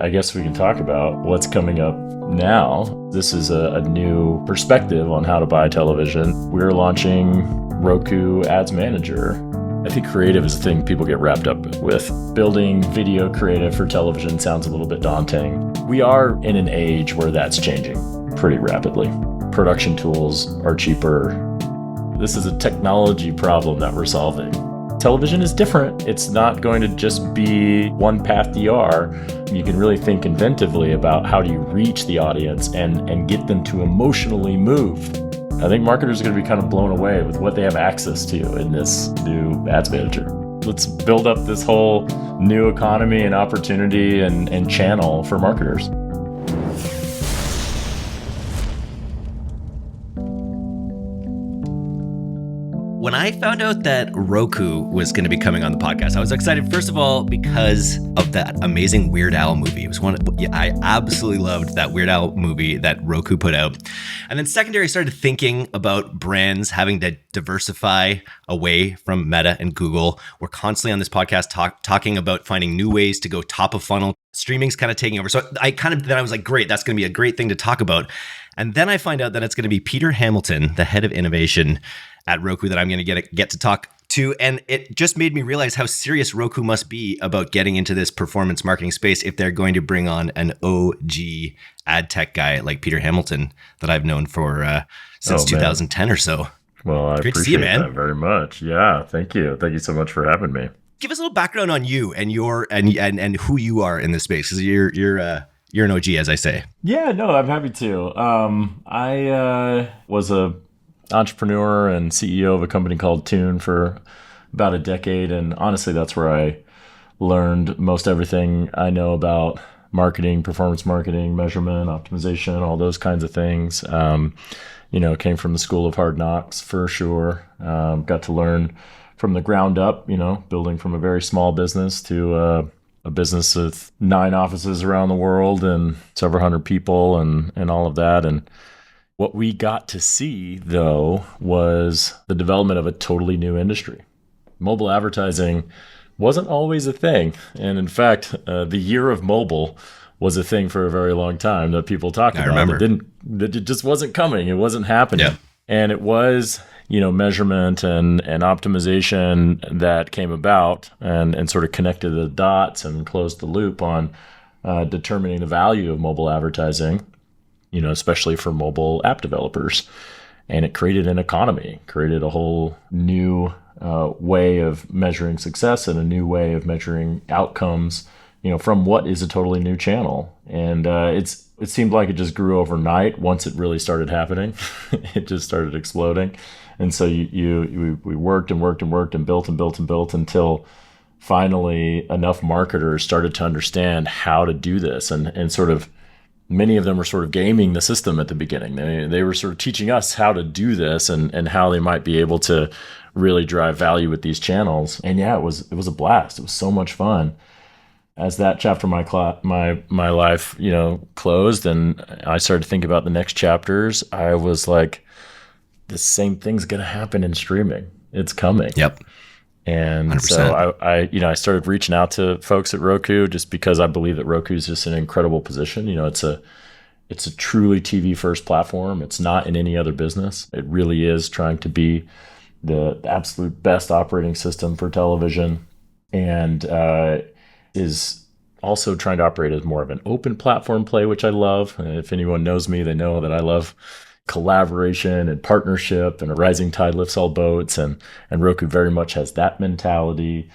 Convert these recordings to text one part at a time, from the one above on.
I guess we can talk about what's coming up now. This is a new perspective on how to buy television. We're launching Roku Ads Manager. I think creative is the thing people get wrapped up with. Building video creative for television sounds a little bit daunting. We are in an age where that's changing pretty rapidly. Production tools are cheaper. This is a technology problem that we're solving. Television is different. It's not going to just be one path DR. You can really think inventively about how do you reach the audience and get them to emotionally move. I think marketers are going to be kind of blown away with what they have access to in this new ads manager. Let's build up this whole new economy and opportunity and channel for marketers. When I found out that Roku was going to be coming on the podcast, I was excited, first of all, because of that amazing Weird Al movie. It was I absolutely loved that Weird Al movie that Roku put out. And then secondary, I started thinking about brands having to diversify away from Meta and Google. We're constantly on this podcast talking about finding new ways to go top of funnel. Streaming's kind of taking over. So then I was like, great, that's going to be a great thing to talk about. And then I find out that it's going to be Peter Hamilton, the head of innovation at Roku, that I'm going to get to talk to. And it just made me realize how serious Roku must be about getting into this performance marketing space if they're going to bring on an OG ad tech guy like Peter Hamilton that I've known for since 2010 or so. Well, I Great appreciate to see you, man. that very much. Yeah, thank you. Thank you so much for having me. Give us a little background on you and and who you are in this space, because you're an OG, as I say. Yeah, no, I'm happy to. I was a entrepreneur and CEO of a company called Tune for about a decade. And honestly, that's where I learned most everything I know about marketing, performance marketing, measurement, optimization, all those kinds of things. Came from the school of hard knocks for sure. Got to learn from the ground up, building from a very small business to a business with 9 offices around the world and several hundred people and all of that. And what we got to see, though, was the development of a totally new industry. Mobile advertising wasn't always a thing. And in fact, the year of mobile was a thing for a very long time that people talked about. I remember. It just wasn't coming. It wasn't happening. Yeah. And it was, measurement and optimization that came about and sort of connected the dots and closed the loop on determining the value of mobile advertising, especially for mobile app developers. And it created an economy, created a whole new way of measuring success and a new way of measuring outcomes, from what is a totally new channel. And it seemed like it just grew overnight once it really started happening. It just started exploding. And so we worked and worked and worked and built and built and built until finally enough marketers started to understand how to do this and sort of, many of them were sort of gaming the system at the beginning. They were sort of teaching us how to do this and how they might be able to really drive value with these channels. And yeah, it was a blast. It was so much fun. As that chapter of my life, closed and I started to think about the next chapters, I was like, the same thing's going to happen in streaming. It's coming. Yep. And 100%. So I started reaching out to folks at Roku just because I believe that Roku is just an incredible position. It's a truly TV first platform. It's not in any other business. It really is trying to be the absolute best operating system for television, and is also trying to operate as more of an open platform play, which I love. If anyone knows me, they know that I love collaboration and partnership, and a rising tide lifts all boats, and Roku very much has that mentality.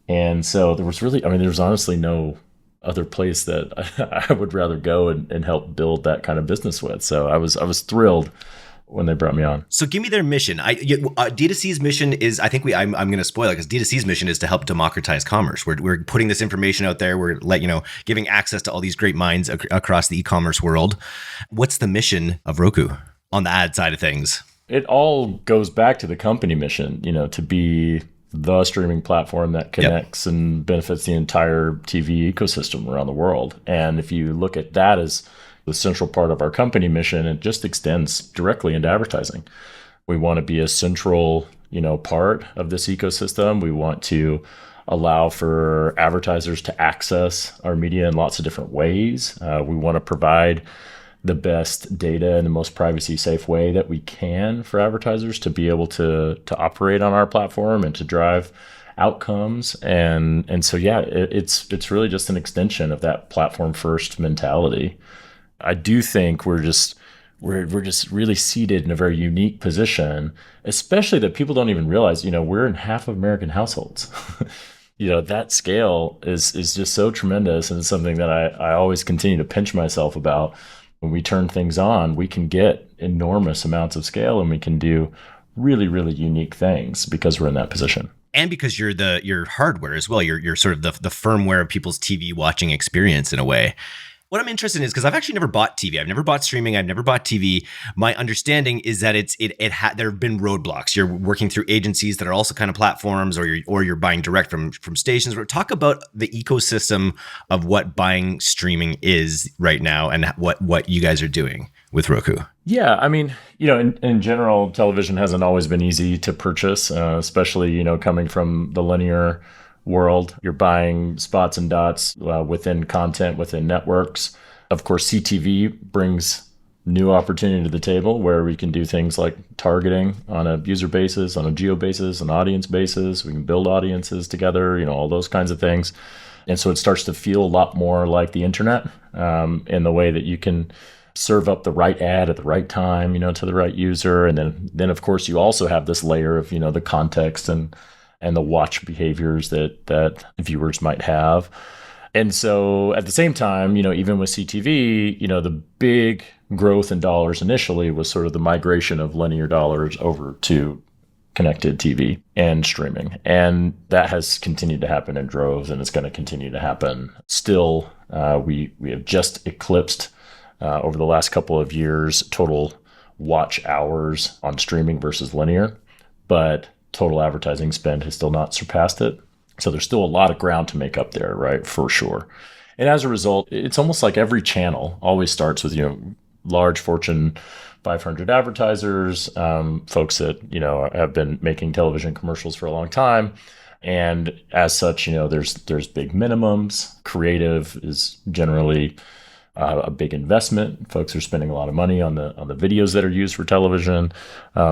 And so there was honestly no other place that I would rather go and help build that kind of business with. So I was thrilled when they brought me on. So give me their mission. D2C's mission is, I think I'm going to spoil it, because D2C's mission is to help democratize commerce. We're putting this information out there. We're giving access to all these great minds across the e-commerce world. What's the mission of Roku on the ad side of things? It all goes back to the company mission, to be the streaming platform that connects and benefits the entire TV ecosystem around the world. And if you look at that as the central part of our company mission, it just extends directly into advertising. We want to be a central, part of this ecosystem. We want to allow for advertisers to access our media in lots of different ways. We want to provide the best data in the most privacy safe way that we can for advertisers to be able to operate on our platform and to drive outcomes. And so, yeah, it's really just an extension of that platform first mentality. I do think we're just really seated in a very unique position, especially that people don't even realize, we're in half of American households. That scale is just so tremendous, and it's something that I always continue to pinch myself about. When we turn things on, we can get enormous amounts of scale, and we can do really, really unique things because we're in that position. And because you're hardware as well. You're sort of the firmware of people's TV watching experience in a way. What I'm interested in is, because I've actually never bought TV. I've never bought streaming. I've never bought TV. My understanding is that there have been roadblocks. You're working through agencies that are also kind of platforms, or you're buying direct from stations. Talk about the ecosystem of what buying streaming is right now and what you guys are doing with Roku. Yeah, I mean, in general, television hasn't always been easy to purchase, especially, coming from the linear world. You're buying spots and dots within content, within networks. Of course, CTV brings new opportunity to the table where we can do things like targeting on a user basis, on a geo basis, an audience basis. We can build audiences together, all those kinds of things. And so it starts to feel a lot more like the internet in the way that you can serve up the right ad at the right time, to the right user. And then of course, you also have this layer of, the context and the watch behaviors that viewers might have. And so at the same time, even with CTV, the big growth in dollars initially was sort of the migration of linear dollars over to connected TV and streaming. And that has continued to happen in droves, and it's going to continue to happen. Still, we have just eclipsed over the last couple of years total watch hours on streaming versus linear, but total advertising spend has still not surpassed it. So there's still a lot of ground to make up there, right? For sure. And as a result, it's almost like every channel always starts with, large Fortune 500 advertisers, folks that, have been making television commercials for a long time. And as such, there's big minimums. Creative is generally a big investment. Folks are spending a lot of money on the videos that are used for television.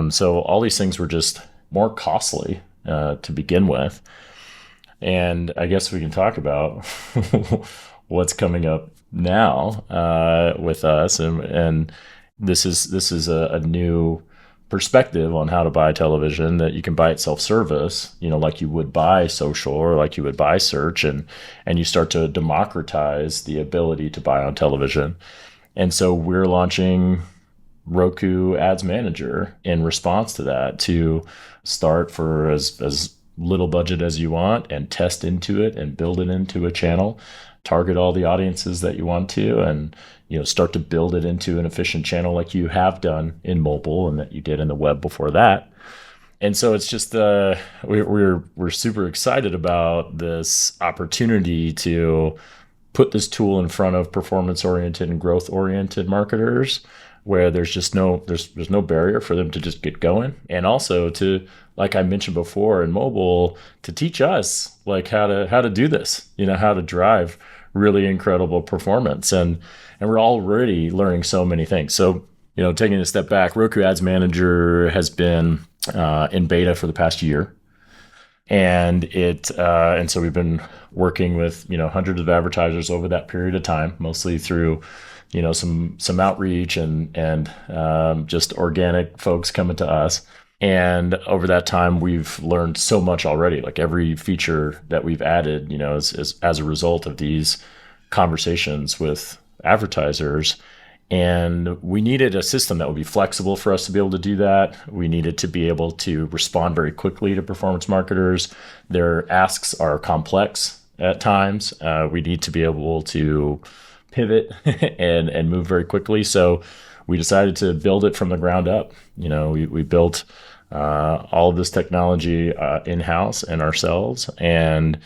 So all these things were just more costly to begin with. And I guess we can talk about what's coming up now with us. And this is a new perspective on how to buy television, that you can buy it self-service, like you would buy social or like you would buy search, and you start to democratize the ability to buy on television. And so we're launching Roku Ads Manager in response to that, to start for as little budget as you want and test into it and build it into a channel, target all the audiences that you want to, and start to build it into an efficient channel like you have done in mobile and that you did in the web before that. And so it's just we're super excited about this opportunity to put this tool in front of performance-oriented and growth-oriented marketers, where there's no barrier for them to just get going, and also to, like I mentioned before in mobile, to teach us like how to do this, how to drive really incredible performance, and we're already learning so many things. So taking a step back, Roku Ads Manager has been in beta for the past year, and so we've been working with hundreds of advertisers over that period of time, mostly through some outreach and just organic folks coming to us. And over that time, we've learned so much already. Like every feature that we've added, is as a result of these conversations with advertisers. And we needed a system that would be flexible for us to be able to do that. We needed to be able to respond very quickly to performance marketers. Their asks are complex at times. We need to be able to pivot and move very quickly. So we decided to build it from the ground up. We built all of this technology in-house and ourselves, and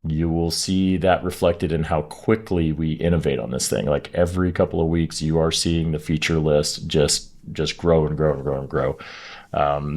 you will see that reflected in how quickly we innovate on this thing. Like every couple of weeks, you are seeing the feature list just grow and grow and grow and grow.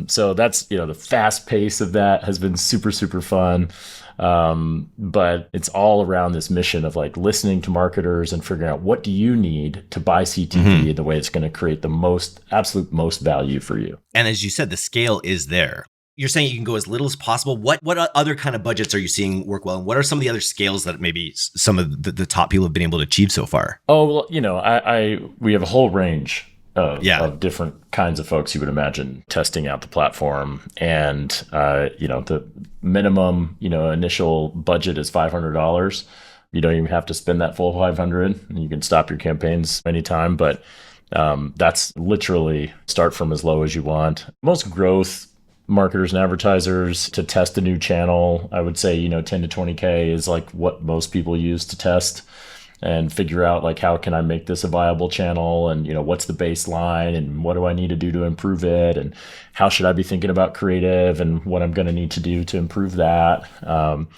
So that's, the fast pace of that has been super, super fun. But it's all around this mission of like listening to marketers and figuring out what do you need to buy CTV in the way it's going to create the absolute most value for you. And as you said, the scale is there. You're saying you can go as little as possible. What other kind of budgets are you seeing work well? And what are some of the other scales that maybe some of the top people have been able to achieve so far? Oh, well, we have a whole range of different kinds of folks you would imagine testing out the platform. And, the minimum, initial budget is $500. You don't even have to spend that full $500. And you can stop your campaigns anytime. But that's literally start from as low as you want. Most growth marketers and advertisers to test a new channel, I would say, 10 to 20K is like what most people use to test and figure out like, how can I make this a viable channel? And, what's the baseline and what do I need to do to improve it? And how should I be thinking about creative and what I'm going to need to do to improve that? And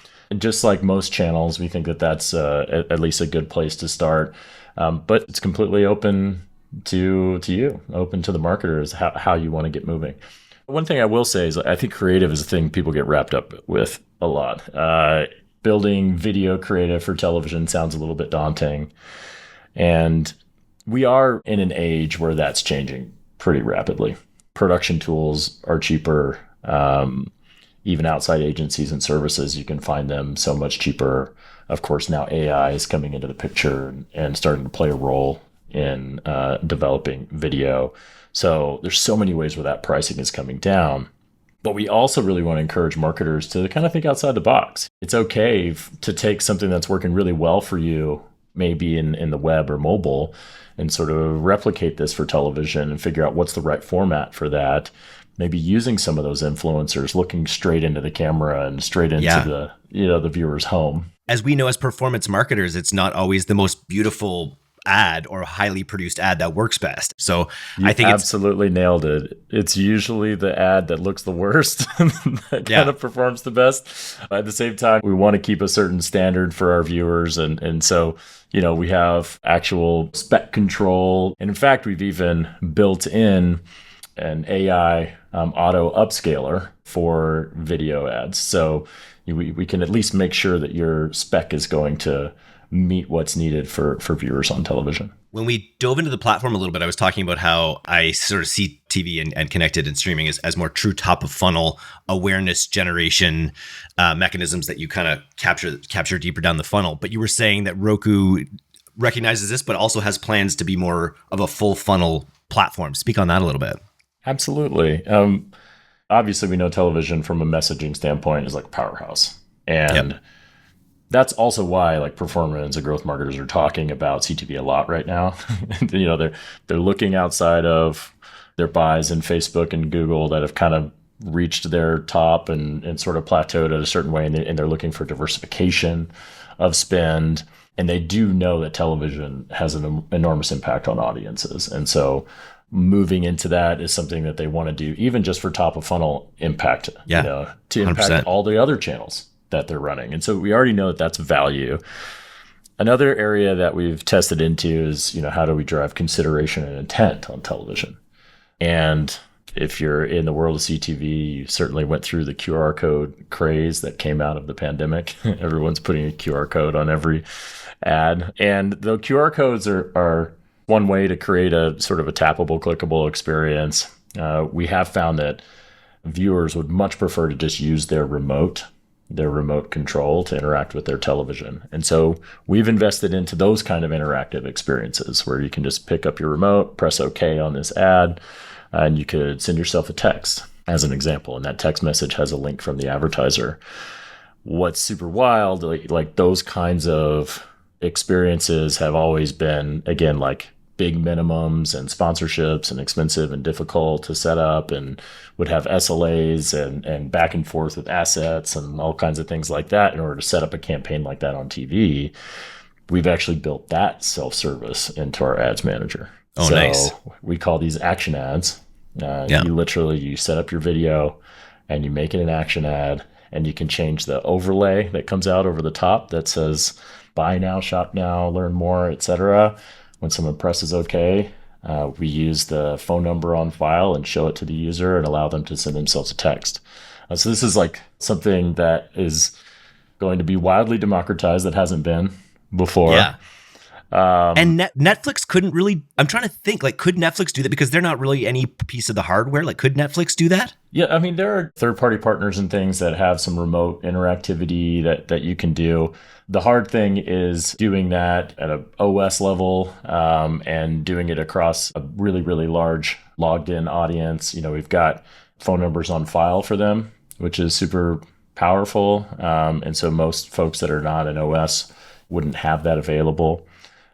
just like most channels, we think that that's at least a good place to start. But it's completely open to you, open to the marketers, how you want to get moving. One thing I will say is I think creative is a thing people get wrapped up with a lot. Building video creative for television sounds a little bit daunting. And we are in an age where that's changing pretty rapidly. Production tools are cheaper. Even outside agencies and services, you can find them so much cheaper. Of course, now AI is coming into the picture and starting to play a role in developing video. So there's so many ways where that pricing is coming down. But we also really want to encourage marketers to kind of think outside the box. It's okay to take something that's working really well for you, maybe in the web or mobile, and sort of replicate this for television and figure out what's the right format for that. Maybe using some of those influencers, looking straight into the camera and straight into the viewer's home. As we know, as performance marketers, it's not always the most beautiful ad or a highly produced ad that works best. So I think absolutely nailed it. It's usually the ad that looks the worst that kind of performs the best. At the same time, we want to keep a certain standard for our viewers. And so, we have actual spec control. And in fact, we've even built in an AI auto upscaler for video ads. So we can at least make sure that your spec is going to meet what's needed for viewers on television. When we dove into the platform a little bit, I was talking about how I sort of see TV and connected and streaming as more true top of funnel awareness generation mechanisms that you kind of capture deeper down the funnel. But you were saying that Roku recognizes this, but also has plans to be more of a full funnel platform. Speak on that a little bit. Absolutely. Obviously, we know television from a messaging standpoint is like a powerhouse. And that's also why like performance and growth marketers are talking about CTV a lot right now. They're looking outside of their buys in Facebook and Google that have kind of reached their top and sort of plateaued at a certain way. And they're looking for diversification of spend. And they do know that television has an enormous impact on audiences. And so moving into that is something that they want to do, even just for top of funnel impact, to impact 100%. All the other channels that they're running. And so we already know that that's value. Another area that we've tested into is, how do we drive consideration and intent on television? And if you're in the world of CTV, you certainly went through the QR code craze that came out of the pandemic. Everyone's putting a QR code on every ad. And the QR codes are one way to create a sort of a tappable, clickable experience. We have found that viewers would much prefer to just use their remote control to interact with their television. And so we've invested into those kind of interactive experiences where you can just pick up your remote, press OK on this ad, and you could send yourself a text as an example. And that text message has a link from the advertiser. What's super wild, like those kinds of experiences have always been, again, like big minimums and sponsorships and expensive and difficult to set up and would have SLAs and back and forth with assets and all kinds of things like that in order to set up a campaign like that on TV. We've actually built that self-service into our ads manager. Oh, so nice. We call these action ads. You set up your video and you make it an action ad, and you can change the overlay that comes out over the top that says buy now, shop now, learn more, etc. When someone presses OK, we use the phone number on file and show it to the user and allow them to send themselves a text. So this is like something that is going to be wildly democratized that hasn't been before. Yeah. And Netflix couldn't really, I'm trying to think, like, could Netflix do that? Because they're not really any piece of the hardware. Like, could Netflix do that? Yeah, I mean, there are third-party partners and things that have some remote interactivity that you can do. The hard thing is doing that at an OS level and doing it across a really, really large logged-in audience. You know, we've got phone numbers on file for them, which is super powerful. And so most folks that are not an OS wouldn't have that available.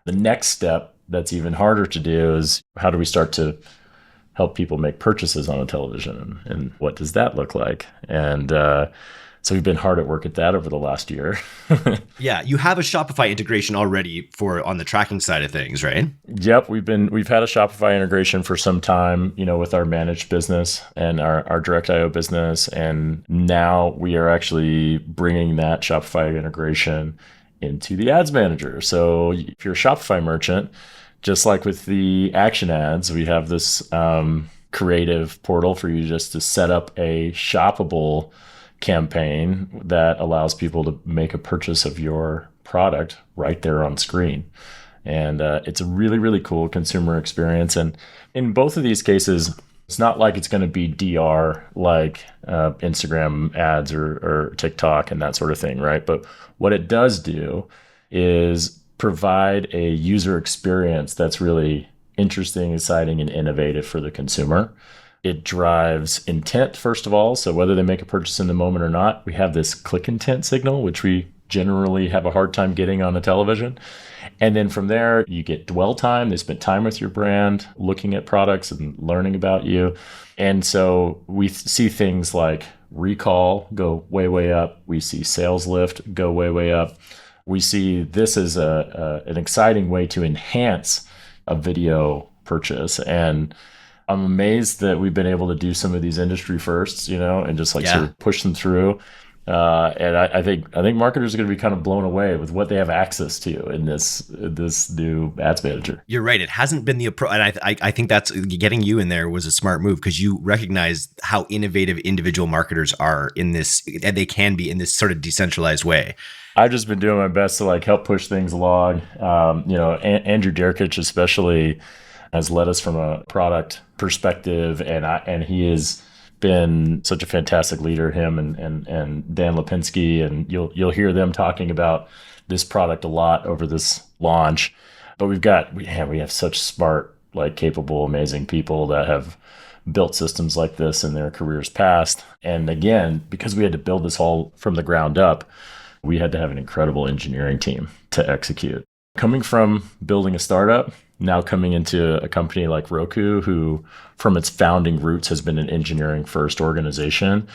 The next step that's even harder to do is how do we start to help people make purchases on a television, and what does that look like? And so we've been hard at work at that over the last year. Yeah, you have a Shopify integration already for on the tracking side of things, right? Yep, we've had a Shopify integration for some time, you know, with our managed business and our direct IO business, and now we are actually bringing that Shopify integration into the ads manager. So if you're a Shopify merchant, just like with the action ads, we have this creative portal for you just to set up a shoppable campaign that allows people to make a purchase of your product right there on screen. And it's a really, really cool consumer experience. And in both of these cases, it's not like it's going to be DR like Instagram ads or TikTok and that sort of thing, right? But what it does do is provide a user experience that's really interesting, exciting, and innovative for the consumer. It drives intent, first of all. So whether they make a purchase in the moment or not, we have this click intent signal, which we generally have a hard time getting on the television. And then from there, you get dwell time. They spent time with your brand, looking at products and learning about you. And so we see things like recall go way, way up. We see sales lift go way, way up. We see this as an exciting way to enhance a video purchase. And I'm amazed that we've been able to do some of these industry firsts, you know, and just sort of push them through. And I think marketers are going to be kind of blown away with what they have access to in this new ads manager. You're right. It hasn't been the approach. And I think that's getting you in there was a smart move because you recognize how innovative individual marketers are in this, and they can be in this sort of decentralized way. I've just been doing my best to help push things along. You know, Andrew Derkich especially has led us from a product perspective, and he has been such a fantastic leader, him and Dan Lipinski, and you'll hear them talking about this product a lot over this launch. But we have such smart, capable, amazing people that have built systems like this in their careers past. And again, because we had to build this all from the ground up, we had to have an incredible engineering team to execute. Coming from building a startup, now coming into a company like Roku, who from its founding roots has been an engineering first organization,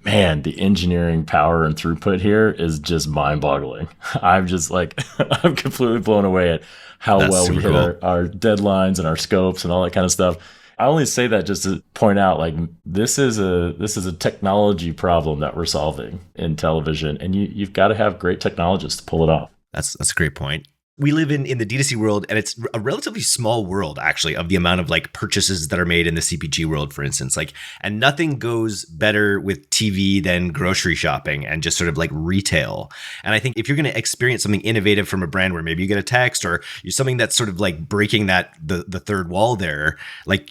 man, the engineering power and throughput here is just mind boggling. I'm just I'm completely blown away at how well we hit our deadlines and our scopes and all that kind of stuff. I only say that just to point out, this is a technology problem that we're solving in television, and you've got to have great technologists to pull it off. That's a great point. We live in the DTC world, and it's a relatively small world, actually, of the amount of purchases that are made in the CPG world, for instance. And nothing goes better with TV than grocery shopping and just sort of retail. And I think if you're going to experience something innovative from a brand where maybe you get a text or something that's sort of breaking that the third wall there,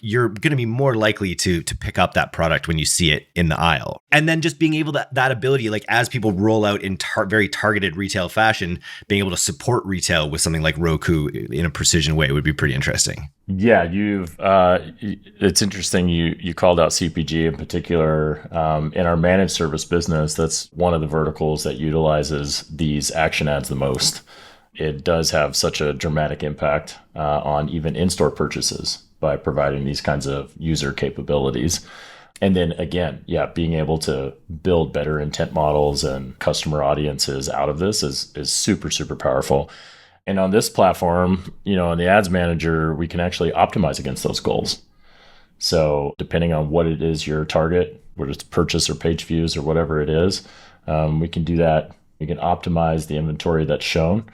you're going to be more likely to pick up that product when you see it in the aisle. And then just being able to that ability, as people roll out in very targeted retail fashion, being able to support retail with something like Roku in a precision way would be pretty interesting. Yeah, it's interesting you called out CPG in particular. In our managed service business, that's one of the verticals that utilizes these action ads the most. It does have such a dramatic impact on even in-store purchases by providing these kinds of user capabilities. And then again, being able to build better intent models and customer audiences out of this is super, super powerful. And on this platform, on the ads manager, we can actually optimize against those goals. So depending on what it is your target, whether it's purchase or page views or whatever it is, we can do that. We can optimize the inventory that's shown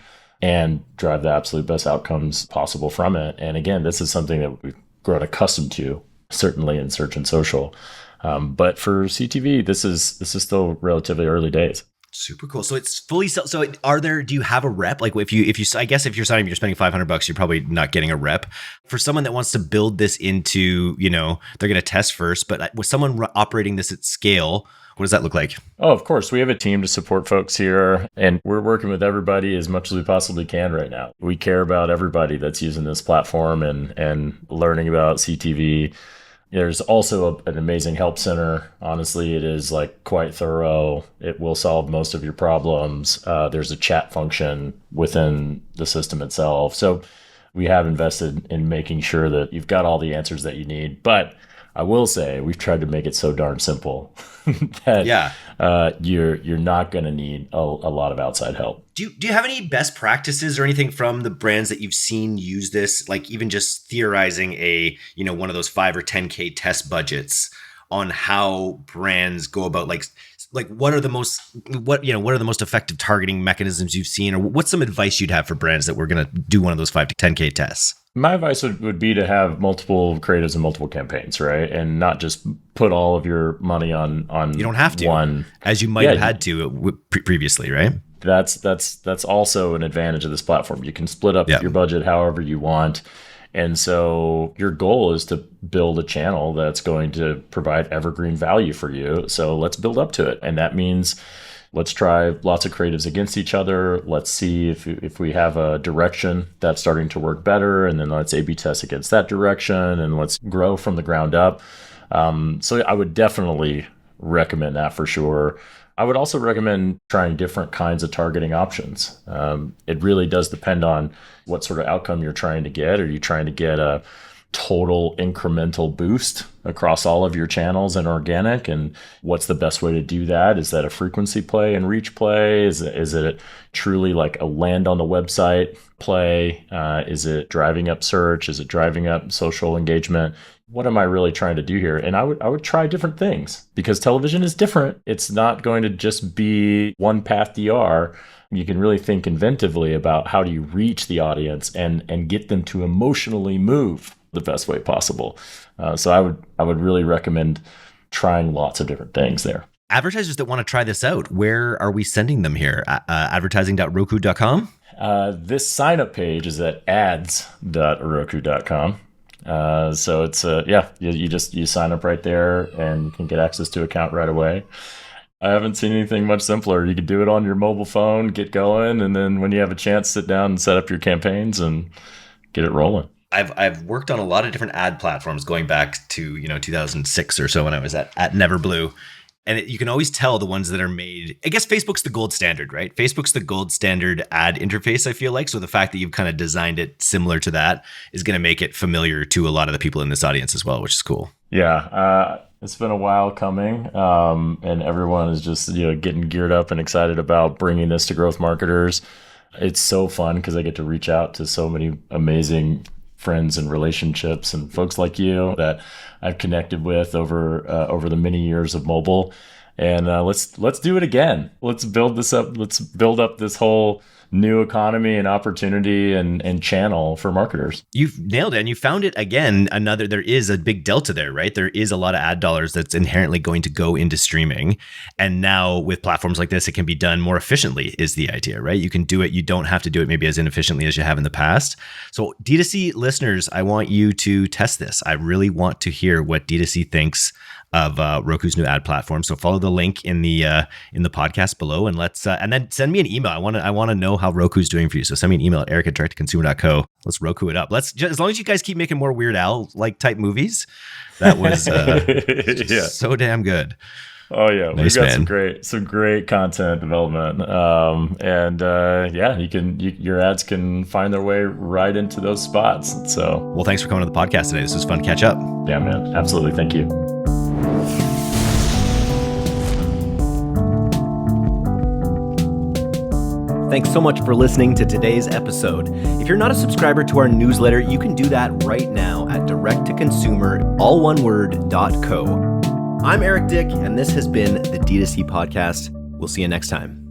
and drive the absolute best outcomes possible from it. And again, this is something that we've grown accustomed to, certainly in search and social. But for CTV, this is still relatively early days. Super cool. So it's fully do you have a rep? Like I guess if you're signing, you're spending $500, you're probably not getting a rep. For someone that wants to build this into, they're going to test first, but with someone operating this at scale, what does that look like? Oh, of course. We have a team to support folks here, and we're working with everybody as much as we possibly can right now. We care about everybody that's using this platform and learning about CTV. There's also an amazing help center. Honestly, it is quite thorough. It will solve most of your problems. There's a chat function within the system itself. So we have invested in making sure that you've got all the answers that you need. But I will say we've tried to make it so darn simple that you're not going to need a lot of outside help. Do you have any best practices or anything from the brands that you've seen use this, like even just theorizing one of those 5 or 10K test budgets on how brands go about what are the most effective targeting mechanisms you've seen, or what's some advice you'd have for brands that were going to do one of those 5 to 10K tests? My advice would be to have multiple creatives and multiple campaigns, right? And not just put all of your money on you don't have to one, as you might have had to previously, right? That's also an advantage of this platform. You can split up your budget however you want. And so your goal is to build a channel that's going to provide evergreen value for you. So let's build up to it. And that means let's try lots of creatives against each other. Let's see if we have a direction that's starting to work better. And then let's A/B test against that direction. And let's grow from the ground up. So I would definitely recommend that for sure. I would also recommend trying different kinds of targeting options. It really does depend on what sort of outcome you're trying to get. Are you trying to get a total incremental boost across all of your channels and organic? And what's the best way to do that? Is that a frequency play and reach play? Is it truly like a land on the website play? Is it driving up search? Is it driving up social engagement? What am I really trying to do here? And I would try different things, because television is different. It's not going to just be one path DR. You can really think inventively about how do you reach the audience and get them to emotionally move the best way possible. So I would really recommend trying lots of different things there. Advertisers that want to try this out, where are we sending them here? Advertising.roku.com? This sign-up page is at ads.roku.com. So it's you sign up right there and you can get access to account right away. I haven't seen anything much simpler. You could do it on your mobile phone, get going, and then when you have a chance, sit down and set up your campaigns and get it rolling. I've worked on a lot of different ad platforms going back to 2006 or so when I was at Neverblue. And you can always tell the ones that are made. I guess Facebook's the gold standard, right? Facebook's the gold standard ad interface, I feel like. So the fact that you've kind of designed it similar to that is going to make it familiar to a lot of the people in this audience as well, which is cool. Yeah. It's been a while coming. And everyone is just getting geared up and excited about bringing this to growth marketers. It's so fun because I get to reach out to so many amazing friends and relationships and folks like you that I've connected with over the many years of mobile. And let's do it again. Let's build this up. Let's build up this whole new economy and opportunity and channel for marketers. You've nailed it. And you found it again. There is a big delta there, right? There is a lot of ad dollars that's inherently going to go into streaming. And now with platforms like this, it can be done more efficiently is the idea, right? You can do it. You don't have to do it maybe as inefficiently as you have in the past. So D2C listeners, I want you to test this. I really want to hear what D2C thinks of Roku's new ad platform. So follow the link in the podcast below, and let's and then send me an email. I want to know how Roku's doing for you. So send me an email at eric@directtoconsumer.co. Let's Roku it up. Let's just, as long as you guys keep making more Weird Al like type movies, that was so damn good. Oh yeah, nice, we've got some great content development, your ads can find their way right into those spots. So, well, thanks for coming to the podcast today. This was fun to catch up. Yeah, man, absolutely. Thank you. Thanks so much for listening to today's episode. If you're not a subscriber to our newsletter, you can do that right now at directtoconsumer.co. I'm Eric Dick, and this has been the D2C Podcast. We'll see you next time.